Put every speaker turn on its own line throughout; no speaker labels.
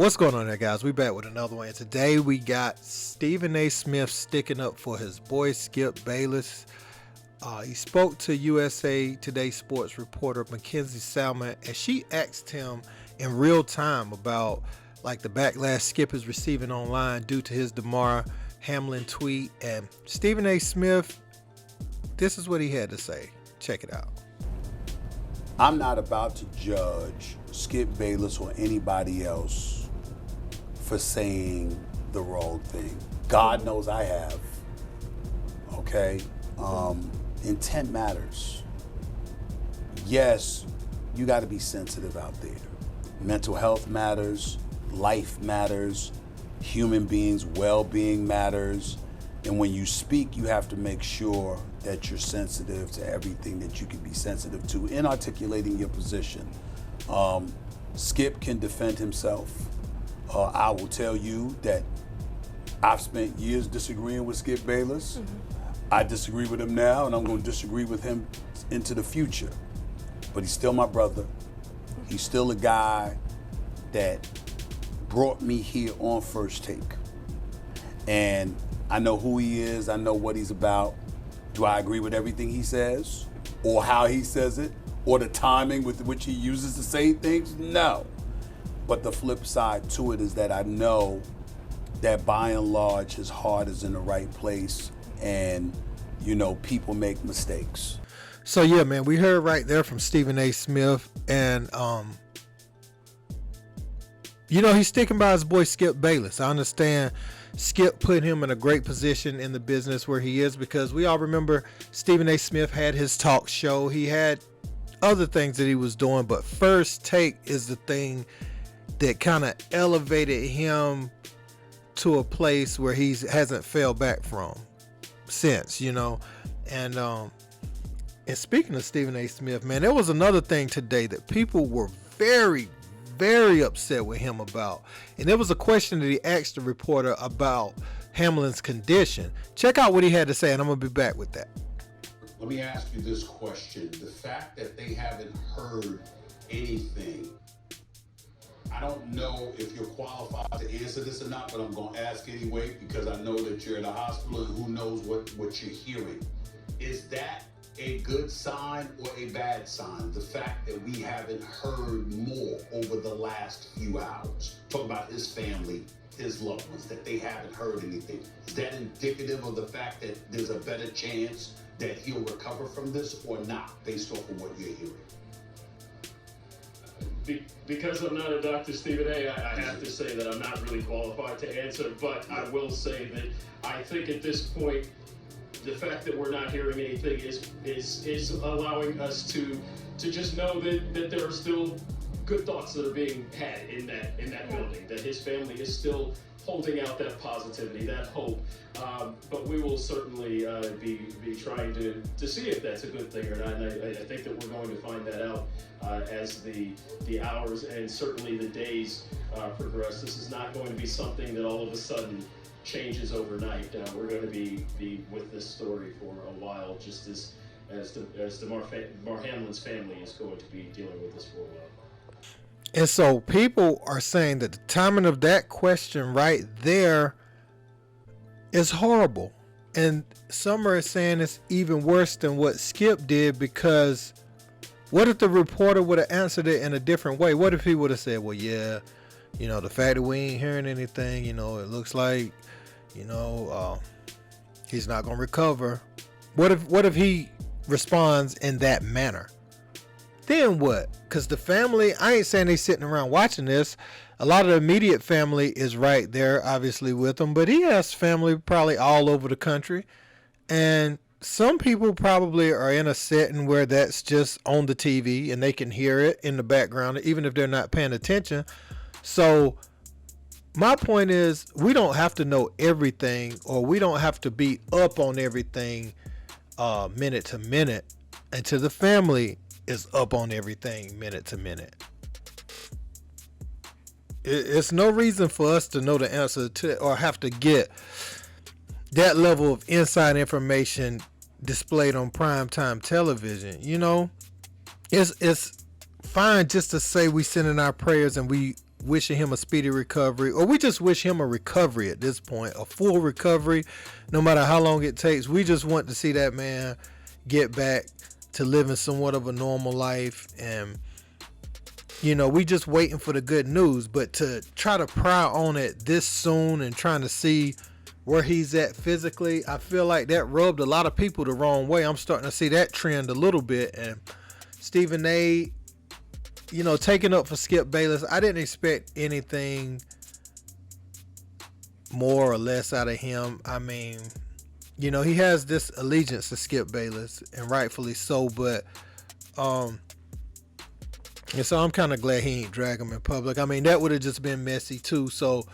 What's going on there, guys? We back with another one. And today we got Stephen A. Smith sticking up for his boy Skip Bayless. He spoke to USA Today sports reporter Mackenzie Salmon, and she asked him in real time about like the backlash Skip is receiving online due to his Damar Hamlin tweet. And Stephen A. Smith, this is what he had to say. Check it out.
I'm not about to judge Skip Bayless or anybody else for saying the wrong thing. God knows I have. Okay? Intent matters. Yes, you got to be sensitive out there. Mental health matters. Life matters. Human beings' well-being matters. And when you speak, you have to make sure that you're sensitive to everything that you can be sensitive to in articulating your position. Skip can defend himself. I will tell you that I've spent years disagreeing with Skip Bayless. I disagree with him now, and I'm going to disagree with him into the future. But he's still my brother. He's still a guy that brought me here on First Take. And I know who he is. I know what he's about. Do I agree with everything he says or how he says it or the timing with which he uses to say things? No. But the flip side to it is that I know that by and large his heart is in the right place, and you know, people make mistakes.
So yeah, man, we heard right there from Stephen A. Smith, and you know, he's sticking by his boy Skip Bayless. I understand Skip put him in a great position in the business where he is, because we all remember Stephen A. Smith had his talk show. He had other things that he was doing, but First Take is the thing that kind of elevated him to a place where he hasn't fell back from since, you know. And speaking of Stephen A. Smith, man, there was another thing today that people were very, very upset with him about. And there was a question that he asked the reporter about Hamlin's condition. Check out what he had to say, and I'm going to be back with that.
Let me ask you this question. The fact that they haven't heard anything, I don't know if you're qualified to answer this or not, but I'm going to ask anyway, because I know that you're in a hospital and who knows what you're hearing. Is that a good sign or a bad sign? The fact that we haven't heard more over the last few hours. Talk about his family, his loved ones, that they haven't heard anything. Is that indicative of the fact that there's a better chance that he'll recover from this or not, based off of what you're hearing?
Because I'm not a Dr. Stephen A., I have to say that I'm not really qualified to answer, but I will say that I think at this point, the fact that we're not hearing anything is allowing us to just know that there are still good thoughts that are being had in that building, that his family is still holding out that positivity, that hope. But we will certainly be trying to see if that's a good thing or not. And I think that we're going to find that out as the hours and certainly the days progress. This is not going to be something that all of a sudden changes overnight. We're going to be with this story for a while, just as Damar Hamlin's family is going to be dealing with this for a while.
And so people are saying that the timing of that question right there is horrible. And some are saying it's even worse than what Skip did, because what if the reporter would have answered it in a different way? What if he would have said, well, yeah, you know, the fact that we ain't hearing anything, you know, it looks like, you know, he's not going to recover. What if he responds in that manner? Then what? Because the family, I ain't saying they sitting around watching this. A lot of the immediate family is right there, obviously, with him. But he has family probably all over the country. And some people probably are in a setting where that's just on the TV and they can hear it in the background, even if they're not paying attention. So my point is, we don't have to know everything, or we don't have to be up on everything minute to minute until the family is up on everything minute to minute. It's no reason for us to know the answer to, or have to get that level of inside information displayed on primetime television. You know, it's fine just to say we send in our prayers and we wishing him a speedy recovery, or we just wish him a recovery at this point, a full recovery, no matter how long it takes. We just want to see that man get back to living somewhat of a normal life. And, we just waiting for the good news. But to try to pry on it this soon and trying to see where he's at physically, I feel like that rubbed a lot of people the wrong way. I'm starting to see that trend a little bit. And Stephen A., taking up for Skip Bayless, I didn't expect anything more or less out of him. I mean, he has this allegiance to Skip Bayless, and rightfully so, but and so I'm kind of glad he ain't drag him in public. I mean, that would have just been messy too. So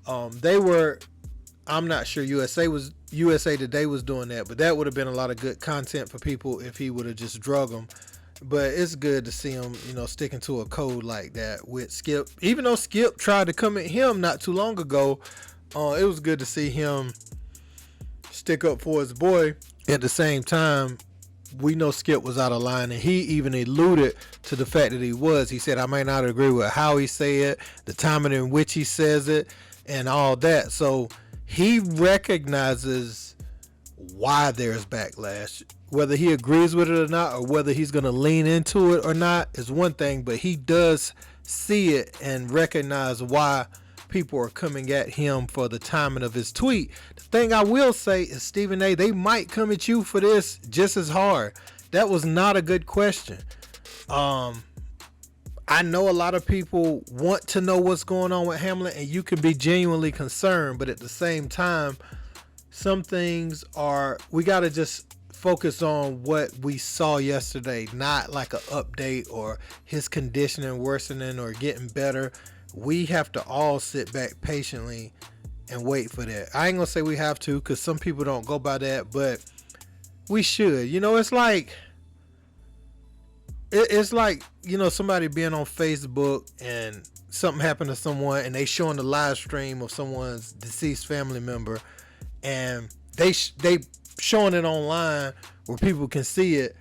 I'm not sure USA Today was doing that, but that would have been a lot of good content for people if he would have just drug him. But it's good to see him, sticking to a code like that with Skip. Even though Skip tried to come at him not too long ago, it was good to see him stick up for his boy. At the same time, we know Skip was out of line, and he even alluded to the fact that he was. He said, I may not agree with how he say it, the timing in which he says it, and all that. So he recognizes why there's backlash. Whether he agrees with it or not, or whether he's going to lean into it or not, is one thing, but he does see it and recognize why people are coming at him for the timing of his tweet. The thing I will say is, Stephen A., they might come at you for this just as hard. That was not a good question. I know a lot of people want to know what's going on with Hamlin, and you can be genuinely concerned, but at the same time, some things we got to just focus on what we saw yesterday, not like an update or his conditioning worsening or getting better. We have to all sit back patiently and wait for that. I ain't gonna say we have to, because some people don't go by that, but we should. It's like somebody being on Facebook and something happened to someone and they showing the live stream of someone's deceased family member, and they showing it online where people can see it,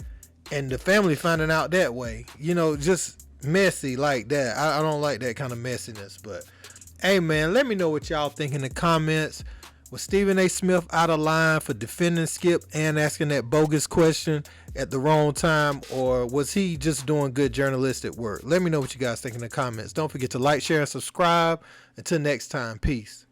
and the family finding out that way. Just messy like that. I don't like that kind of messiness. But hey, man, let me know what y'all think in the comments. Was Stephen A. Smith out of line for defending Skip and asking that bogus question at the wrong time, or was he just doing good journalistic work? Let me know what you guys think in the comments. Don't forget to like, share, and subscribe. Until next time, peace.